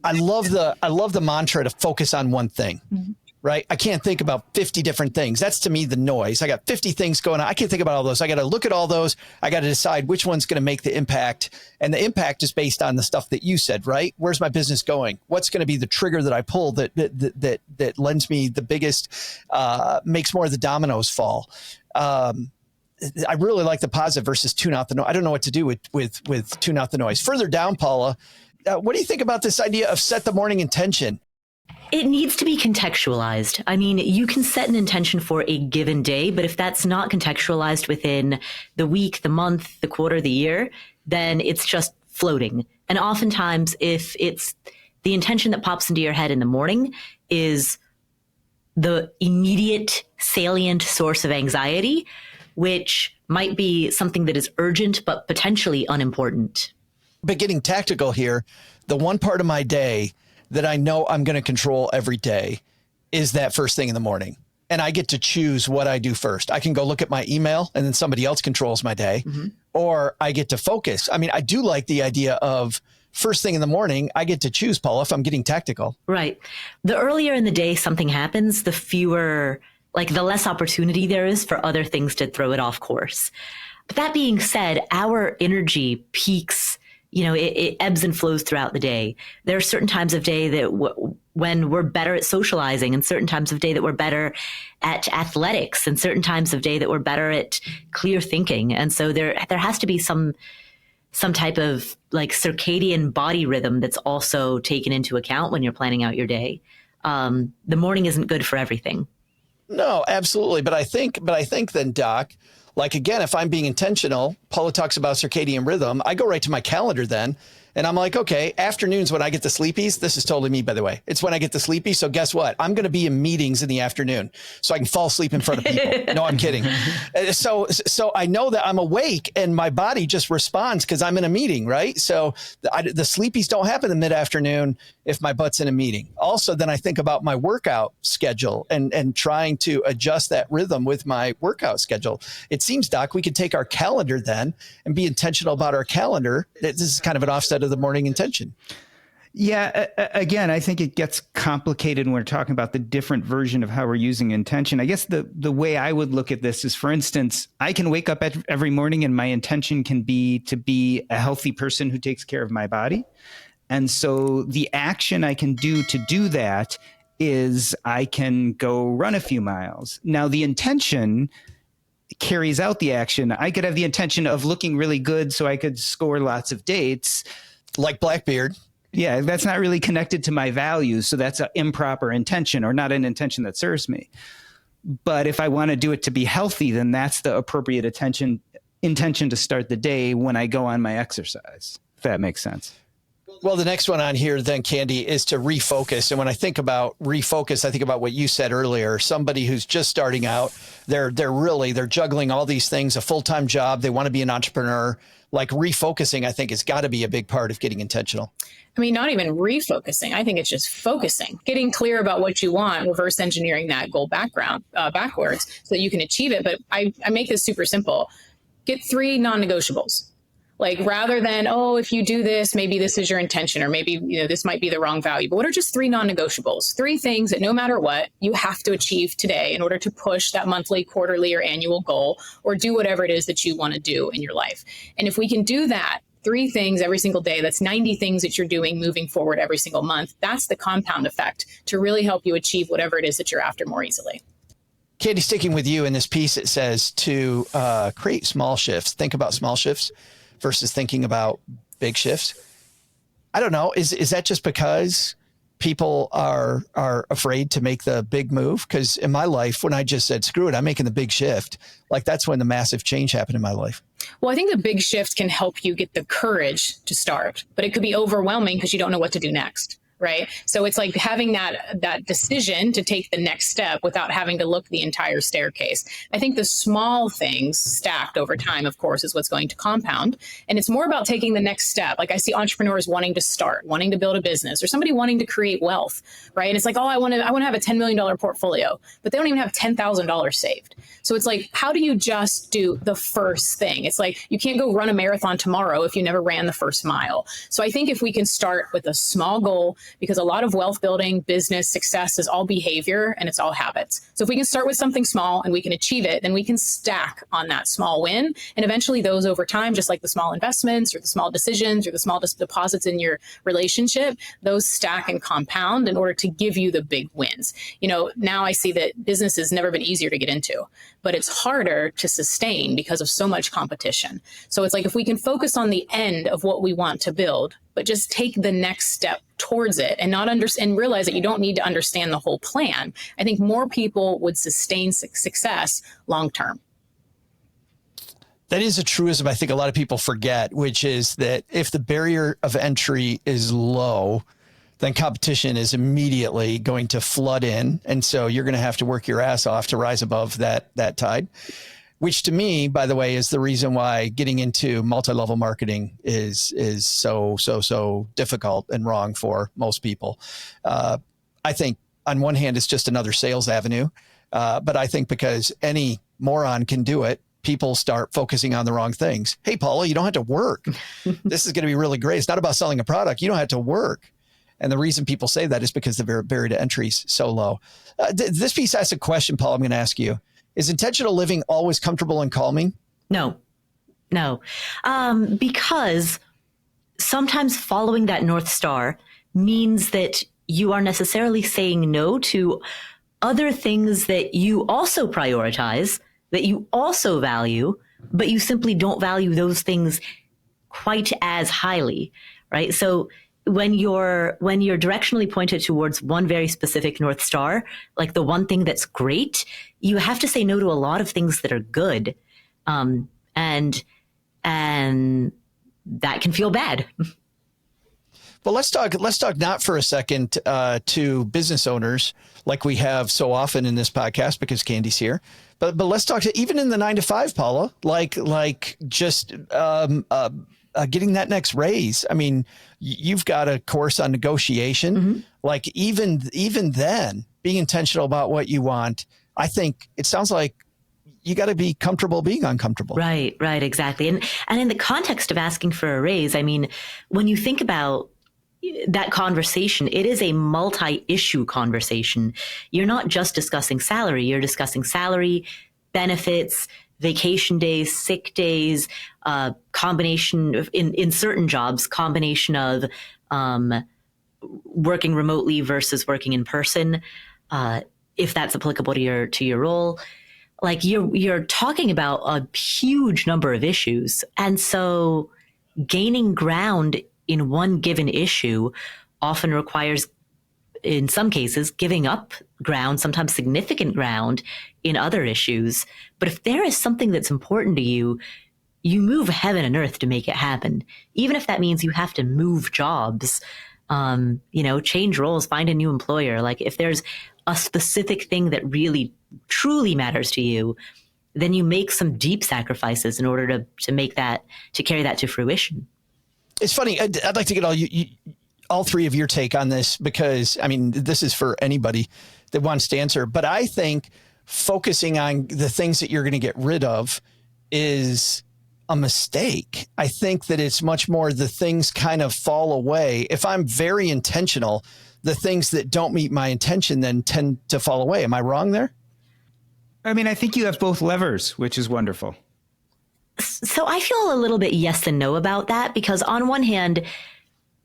I love the mantra to focus on one thing. Mm-hmm. Right? I can't think about 50 different things. That's to me the noise. I got 50 things going on. I can't think about all those. I got to look at all those. I got to decide which one's going to make the impact. And the impact is based on the stuff that you said, right? Where's my business going? What's going to be the trigger that I pull that lends me the biggest, makes more of the dominoes fall? I really like the positive versus tune out the noise. I don't know what to do with tune out the noise. Further down, Paula, what do you think about this idea of set the morning intention? It needs to be contextualized. I mean, you can set an intention for a given day, but if that's not contextualized within the week, the month, the quarter, the year, then it's just floating. And oftentimes, if it's the intention that pops into your head in the morning is the immediate salient source of anxiety, which might be something that is urgent, but potentially unimportant. But getting tactical here, the one part of my day that I know I'm going to control every day is that first thing in the morning. and I get to choose what I do first. I can go look at my email and then somebody else controls my day, or I get to focus. I mean, I do like the idea of first thing in the morning, I get to choose, Paula, if I'm getting tactical. Right. The earlier in the day something happens, the fewer, like the less opportunity there is for other things to throw it off course. But that being said, our energy peaks, it ebbs and flows throughout the day. There are certain times of day that when we're better at socializing, and certain times of day that we're better at athletics, and certain times of day that we're better at clear thinking. And so there has to be some type of like circadian body rhythm that's also taken into account when you're planning out your day. The morning isn't good for everything. No, absolutely. But I think then, Doc, like, again, if I'm being intentional, Paula talks about circadian rhythm. I go right to my calendar then. And I'm like, okay, afternoons when I get the sleepies, this is totally me, by the way. It's when I get the sleepy. So guess what? I'm going to be in meetings in the afternoon so I can fall asleep in front of people. No, I'm kidding. So I know that I'm awake and my body just responds because I'm in a meeting, right? So the sleepies don't happen in mid-afternoon if my butt's in a meeting. Also, then I think about my workout schedule and trying to adjust that rhythm with my workout schedule. It seems, Doc, we could take our calendar then and be intentional about our calendar. This is kind of an offset of the morning intention. Yeah. Again, I think it gets complicated when we're talking about the different version of how we're using intention. I guess the way I would look at this is, for instance, I can wake up every morning and my intention can be to be a healthy person who takes care of my body. And so the action I can do to do that is I can go run a few miles. Now, the intention carries out the action. I could have the intention of looking really good so I could score lots of dates. Like Blackbeard. Yeah, that's not really connected to my values. So that's an improper intention, or not an intention that serves me. But if I want to do it to be healthy, then that's the appropriate intention to start the day when I go on my exercise, if that makes sense. Well, the next one on here then, Candy, is to refocus. And when I think about refocus, I think about what you said earlier. Somebody who's just starting out, they're juggling all these things, a full-time job. They want to be an entrepreneur. Like refocusing, I think, has got to be a big part of getting intentional. I mean, not even refocusing. I think it's just focusing, getting clear about what you want, reverse engineering that goal backwards so that you can achieve it. But I make this super simple. Get 3 non-negotiables. Like, rather than, if you do this, maybe this is your intention, or maybe, this might be the wrong value. But what are just 3 non-negotiables? 3 things that no matter what, you have to achieve today in order to push that monthly, quarterly, or annual goal, or do whatever it is that you want to do in your life. And if we can do that, 3 things every single day, that's 90 things that you're doing moving forward every single month. That's the compound effect to really help you achieve whatever it is that you're after more easily. Candy, sticking with you in this piece, it says to create small shifts. Think about small shifts versus thinking about big shifts. I don't know. Is that just because people are afraid to make the big move? Because in my life, when I just said, screw it, I'm making the big shift, like that's when the massive change happened in my life. Well, I think the big shifts can help you get the courage to start, but it could be overwhelming because you don't know what to do next. Right. So it's like having that decision to take the next step without having to look the entire staircase. I think the small things stacked over time, of course, is what's going to compound. And it's more about taking the next step. Like I see entrepreneurs wanting to start, wanting to build a business, or somebody wanting to create wealth. Right. And it's like, I want to have a $10 million portfolio, but they don't even have $10,000 saved. So it's like, how do you just do the first thing? It's like, you can't go run a marathon tomorrow if you never ran the first mile. So I think if we can start with a small goal, because a lot of wealth building, business success is all behavior and it's all habits. So if we can start with something small and we can achieve it, then we can stack on that small win. And eventually those over time, just like the small investments or the small decisions or the small deposits in your relationship, those stack and compound in order to give you the big wins. Now I see that business has never been easier to get into, but it's harder to sustain because of so much competition. So it's like, if we can focus on the end of what we want to build, but just take the next step towards it and and realize that you don't need to understand the whole plan, I think more people would sustain success long term. That is a truism I think a lot of people forget, which is that if the barrier of entry is low, then competition is immediately going to flood in. And so you're going to have to work your ass off to rise above that tide. Which to me, by the way, is the reason why getting into multi-level marketing is so difficult and wrong for most people. I think on one hand, it's just another sales avenue. But I think because any moron can do it, people start focusing on the wrong things. Hey, Paula, you don't have to work. This is going to be really great. It's not about selling a product. You don't have to work. And the reason people say that is because the barrier to entry is so low. This piece asks a question, Paul, I'm going to ask you. Is intentional living always comfortable and calming? No. Because sometimes following that North Star means that you are necessarily saying no to other things that you also prioritize, that you also value, but you simply don't value those things quite as highly, right? So when you're directionally pointed towards one very specific North Star, like the one thing that's great, you have to say no to a lot of things that are good. And that can feel bad. Well, let's talk not for a second to business owners like we have so often in this podcast because Candy's here. But let's talk to even in the 9-to-5, Paula, like just getting that next raise. I mean, you've got a course on negotiation. Mm-hmm. Like even then, being intentional about what you want. I think it sounds like you got to be comfortable being uncomfortable. Right, exactly. And in the context of asking for a raise, I mean, when you think about that conversation, it is a multi-issue conversation. You're not just discussing salary. You're discussing salary, benefits, vacation days, sick days, combination of, in certain jobs, combination of working remotely versus working in person, if that's applicable to your role. Like you're talking about a huge number of issues. And so gaining ground in one given issue often requires, in some cases, giving up ground, sometimes significant ground in other issues. But if there is something that's important to you, you move heaven and earth to make it happen. Even if that means you have to move jobs, change roles, find a new employer. Like if there's a specific thing that really truly matters to you, then you make some deep sacrifices in order to make that, to carry that to fruition. It's funny. I'd like to get all three of your take on this because, I mean, this is for anybody that wants to answer. But I think focusing on the things that you're going to get rid of is a mistake. I think that it's much more the things kind of fall away. If I'm very intentional, the things that don't meet my intention then tend to fall away. Am I wrong there? I mean, I think you have both levers, which is wonderful. So I feel a little bit yes and no about that because on one hand,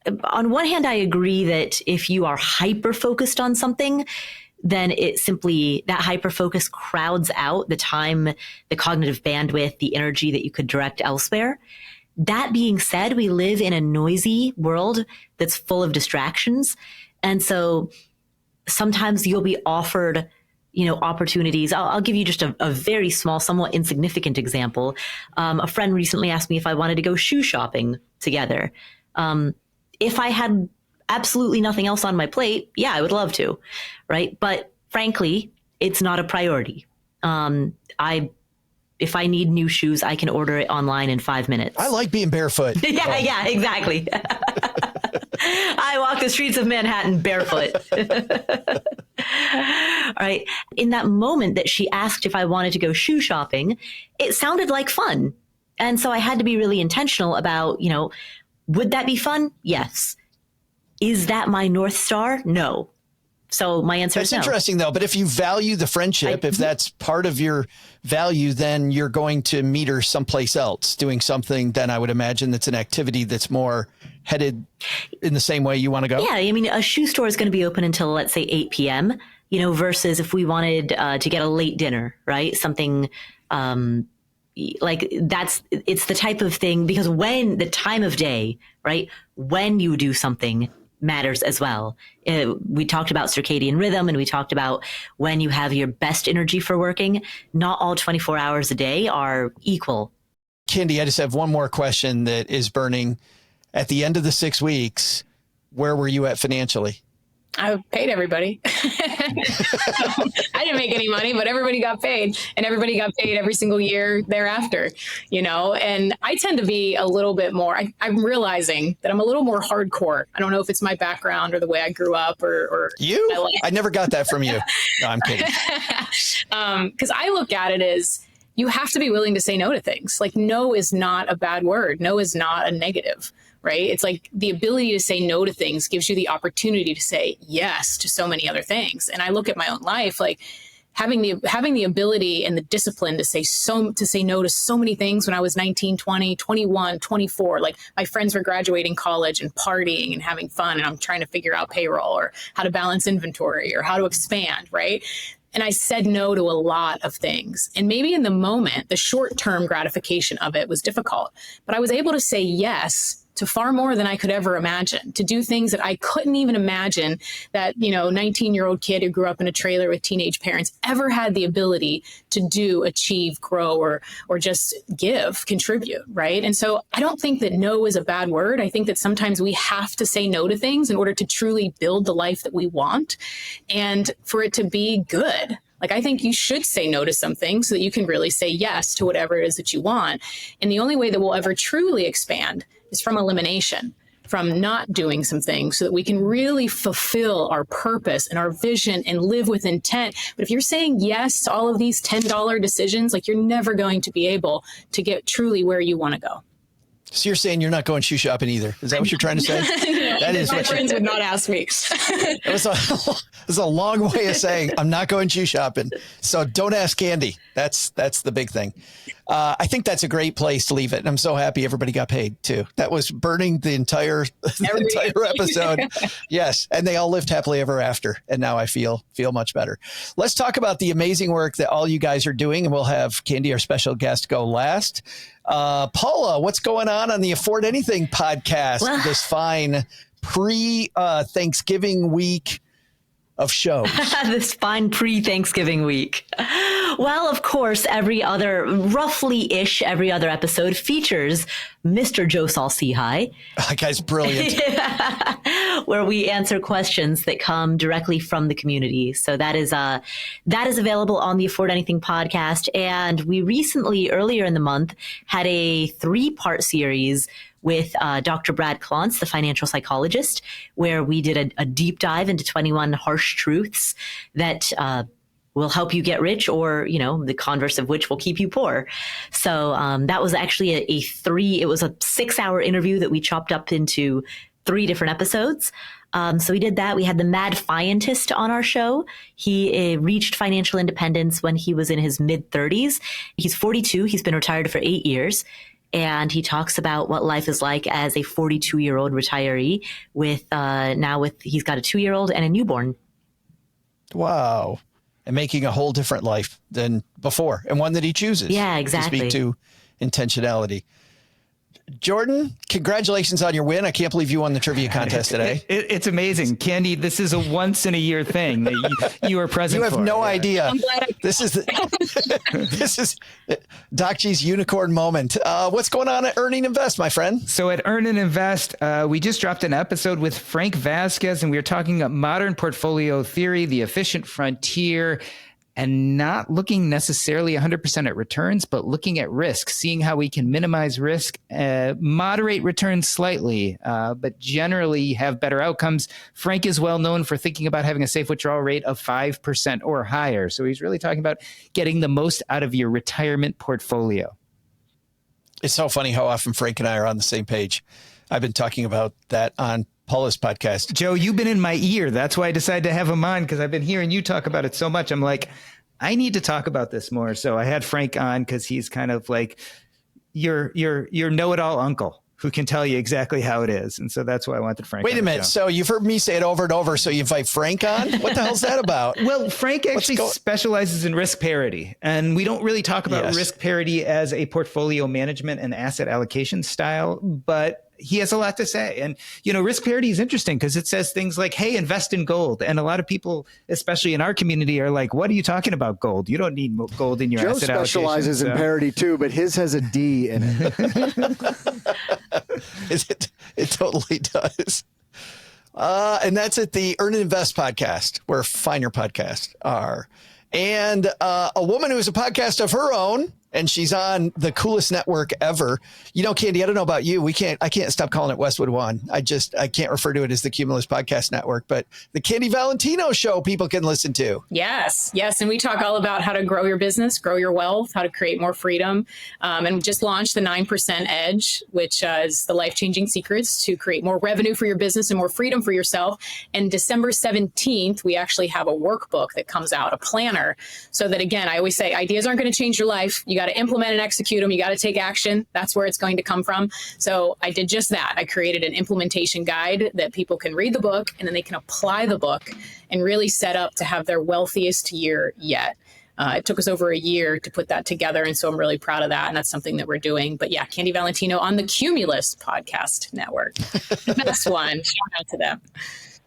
I agree that if you are hyper focused on something, then it simply, that hyper focus crowds out the time, the cognitive bandwidth, the energy that you could direct elsewhere. That being said, we live in a noisy world that's full of distractions. And so sometimes you'll be offered opportunities. I'll give you just a very small, somewhat insignificant example. A friend recently asked me if I wanted to go shoe shopping together. If I had absolutely nothing else on my plate, yeah, I would love to, right? But frankly, it's not a priority. If I need new shoes, I can order it online in 5 minutes. I like being barefoot. Yeah, exactly. I walk the streets of Manhattan barefoot. All right. In that moment that she asked if I wanted to go shoe shopping, it sounded like fun. And so I had to be really intentional about, would that be fun? Yes. Is that my North Star? No. So my answer is no. That's interesting, though. But if you value the friendship, if that's part of your value, then you're going to meet her someplace else doing something. Then I would imagine that's an activity that's more headed in the same way you want to go. Yeah. I mean, a shoe store is going to be open until, let's say, 8 p.m., versus if we wanted to get a late dinner, right? Something like it's the type of thing, because when the time of day, right, when you do something matters as well. We talked about circadian rhythm and we talked about when you have your best energy for working. Not all 24 hours a day are equal. Candy, I just have one more question that is burning. At the end of the 6 weeks, where were you at financially? I paid everybody. I didn't make any money, but everybody got paid, and everybody got paid every single year thereafter, and I tend to be a little bit more, I'm realizing that I'm a little more hardcore. I don't know if it's my background or the way I grew up or you, I never got that from you. No, I'm kidding. Because I look at it as you have to be willing to say no to things. Like, no is not a bad word. No is not a negative, right? It's like the ability to say no to things gives you the opportunity to say yes to so many other things. And I look at my own life, like having the ability and the discipline to say no to so many things when I was 19, 20, 21, 24. Like, my friends were graduating college and partying and having fun, and I'm trying to figure out payroll or how to balance inventory or how to expand, right? And I said no to a lot of things. And maybe in the moment, the short-term gratification of it was difficult, but I was able to say yes to far more than I could ever imagine, to do things that I couldn't even imagine that, 19-year-old kid who grew up in a trailer with teenage parents ever had the ability to do, achieve, grow, or just give, contribute, right? And so I don't think that no is a bad word. I think that sometimes we have to say no to things in order to truly build the life that we want and for it to be good. Like, I think you should say no to something so that you can really say yes to whatever it is that you want. And the only way that we'll ever truly expand is from elimination, from not doing some things so that we can really fulfill our purpose and our vision and live with intent. But if you're saying yes to all of these $10 decisions, like, you're never going to be able to get truly where you want to go. So you're saying you're not going shoe shopping either? Is that what you're trying to say? No, that is my friends would not ask me. It was a long way of saying I'm not going shoe shopping. So don't ask Candy. That's the big thing. I think that's a great place to leave it. And I'm so happy everybody got paid too. That was burning the entire episode. Yes. And they all lived happily ever after. And now I feel much better. Let's talk about the amazing work that all you guys are doing. And we'll have Candy, our special guest, go last. Paula, what's going on the Afford Anything podcast? Well, this fine pre-Thanksgiving week of shows. This fine pre-Thanksgiving week. Well, of course, every other episode features Mr. Joe Saul-Sehy. That guy's brilliant. Where we answer questions that come directly from the community. So that is available on the Afford Anything podcast. And we recently, earlier in the month, had a 3-part series with Dr. Brad Klontz, the financial psychologist, where we did a deep dive into 21 harsh truths that will help you get rich, or, the converse of which will keep you poor. So that was actually it was a 6-hour interview that we chopped up into 3 different episodes. So we did that. We had the Mad Fientist on our show. He reached financial independence when he was in his mid-30s. He's 42. He's been retired for 8 years. And he talks about what life is like as a 42-year-old retiree with he's got a 2-year-old and a newborn. Wow. And making a whole different life than before, and one that he chooses. Yeah, exactly. To speak to intentionality. Jordan, congratulations on your win. I can't believe you won the trivia contest today. It's amazing. Candy, this is a once-in-a-year thing that you are present for. You have no idea. I'm glad This is Doc G's unicorn moment. What's going on at Earn and Invest, my friend? So at Earn and Invest, we just dropped an episode with Frank Vasquez, and we were talking about modern portfolio theory, the efficient frontier, and not looking necessarily 100% at returns, but looking at risk, seeing how we can minimize risk, moderate returns slightly, but generally have better outcomes. Frank is well known for thinking about having a safe withdrawal rate of 5% or higher. So he's really talking about getting the most out of your retirement portfolio. It's so funny how often Frank and I are on the same page. I've been talking about that on Paula's podcast. Joe, you've been in my ear. That's why I decided to have him on, because I've been hearing you talk about it so much. I'm like, I need to talk about this more. So I had Frank on because he's kind of like your know-it-all uncle who can tell you exactly how it is. And so that's why I wanted Frank on. Wait a minute. So you've heard me say it over and over. So you invite Frank on? What the hell's that about? Well, Frank actually specializes in risk parity. And we don't really talk about risk parity as a portfolio management and asset allocation style, but he has a lot to say. And, risk parity is interesting because it says things like, hey, invest in gold. And a lot of people, especially in our community, are like, what are you talking about gold? You don't need gold in your asset allocation. Joe specializes in parity too, but his has a D in it. It totally does. And that's at the Earn and Invest podcast, where finer podcasts are. And a woman who has a podcast of her own, and she's on the coolest network ever. You know, Candy, I don't know about you. I can't stop calling it Westwood One. I can't refer to it as the Cumulus Podcast Network, but the Candy Valentino show people can listen to. Yes. And we talk all about how to grow your business, grow your wealth, how to create more freedom. And we just launched the 9% Edge, which is the life-changing secrets to create more revenue for your business and more freedom for yourself. And December 17th, we actually have a workbook that comes out, a planner, so that, again, I always say ideas aren't going to change your life. You got to implement and execute them. You got to take action. That's where it's going to come from. So I did just that. I created an implementation guide that people can read the book and then they can apply the book and really set up to have their wealthiest year yet. It took us over a year to put that together. And so I'm really proud of that. And that's something that we're doing. But yeah, Candy Valentino on the Cumulus Podcast Network. The best one. Shout out to them.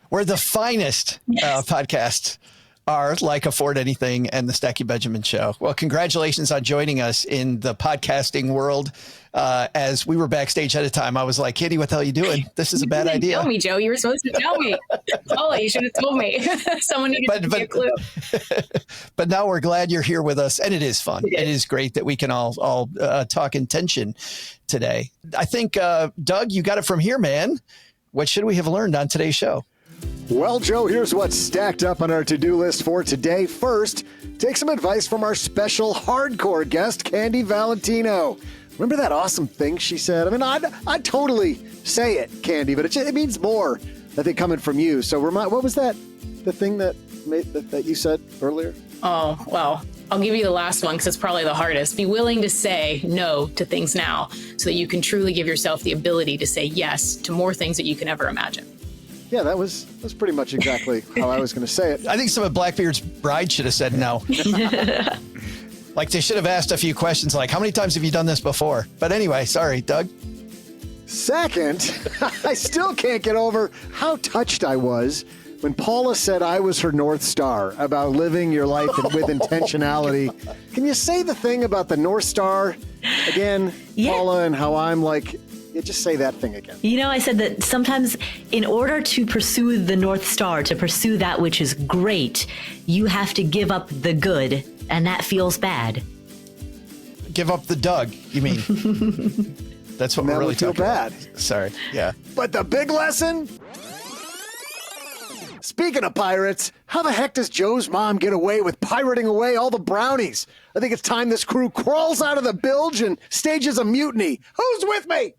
We're the finest podcast are, like Afford Anything and the Stacking Benjamin Show. Well, congratulations on joining us in the podcasting world. As we were backstage at a time, I was like, Kitty, what the hell are you doing? This is a bad idea. Tell me, Joe. You were supposed to tell me. Paula, you should have told me. Someone needed to give me a clue. But now we're glad you're here with us, and it is fun. It is great that we can all talk intention today. I think, Doug, you got it from here, man. What should we have learned on today's show? Well, Joe, here's what's stacked up on our to-do list for today. First, take some advice from our special hardcore guest, Candy Valentino. Remember that awesome thing she said? I mean, I'd totally say it, Candy, but it means more, I think, coming from you. So what was that, the thing that you said earlier? Oh, well, I'll give you the last one because it's probably the hardest. Be willing to say no to things now so that you can truly give yourself the ability to say yes to more things that you can ever imagine. Yeah, that's pretty much exactly how I was going to say it. I think some of Blackbeard's bride should have said no. Like they should have asked a few questions like, how many times have you done this before? But anyway, sorry, Doug. Second, I still can't get over how touched I was when Paula said I was her North Star about living your life with intentionality. Can you say the thing about the North Star again, Paula, and how I'm like... Yeah, just say that thing again. You know, I said that sometimes in order to pursue the North Star, to pursue that which is great, you have to give up the good, and that feels bad. Give up the Doug, you mean? That's what we're really talking about. Sorry, yeah. But the big lesson? Speaking of pirates, how the heck does Joe's mom get away with pirating away all the brownies? I think it's time this crew crawls out of the bilge and stages a mutiny. Who's with me?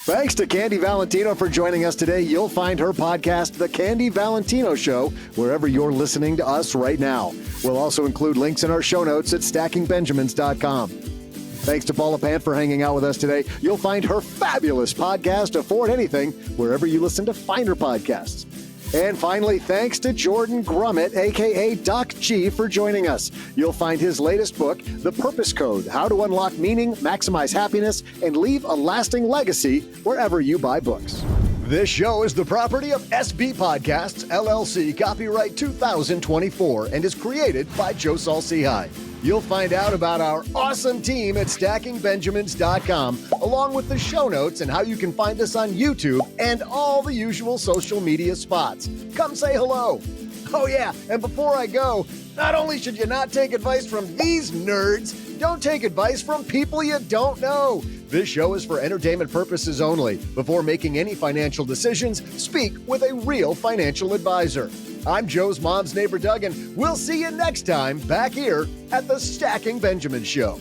Thanks to Candy Valentino for joining us today. You'll find her podcast, The Candy Valentino Show, wherever you're listening to us right now. We'll also include links in our show notes at stackingbenjamins.com. Thanks to Paula Pant for hanging out with us today. You'll find her fabulous podcast, Afford Anything, wherever you listen to finer podcasts. And finally, thanks to Jordan Grummett, a.k.a. Doc G, for joining us. You'll find his latest book, The Purpose Code, How to Unlock Meaning, Maximize Happiness, and Leave a Lasting Legacy, wherever you buy books. This show is the property of SB Podcasts, LLC, copyright 2024, and is created by Saul-Sehy. You'll find out about our awesome team at stackingbenjamins.com, along with the show notes and how you can find us on YouTube and all the usual social media spots. Come say hello. Oh yeah, and before I go, not only should you not take advice from these nerds, don't take advice from people you don't know. This show is for entertainment purposes only. Before making any financial decisions, speak with a real financial advisor. I'm Joe's mom's neighbor, Doug, and we'll see you next time back here at the Stacking Benjamin Show.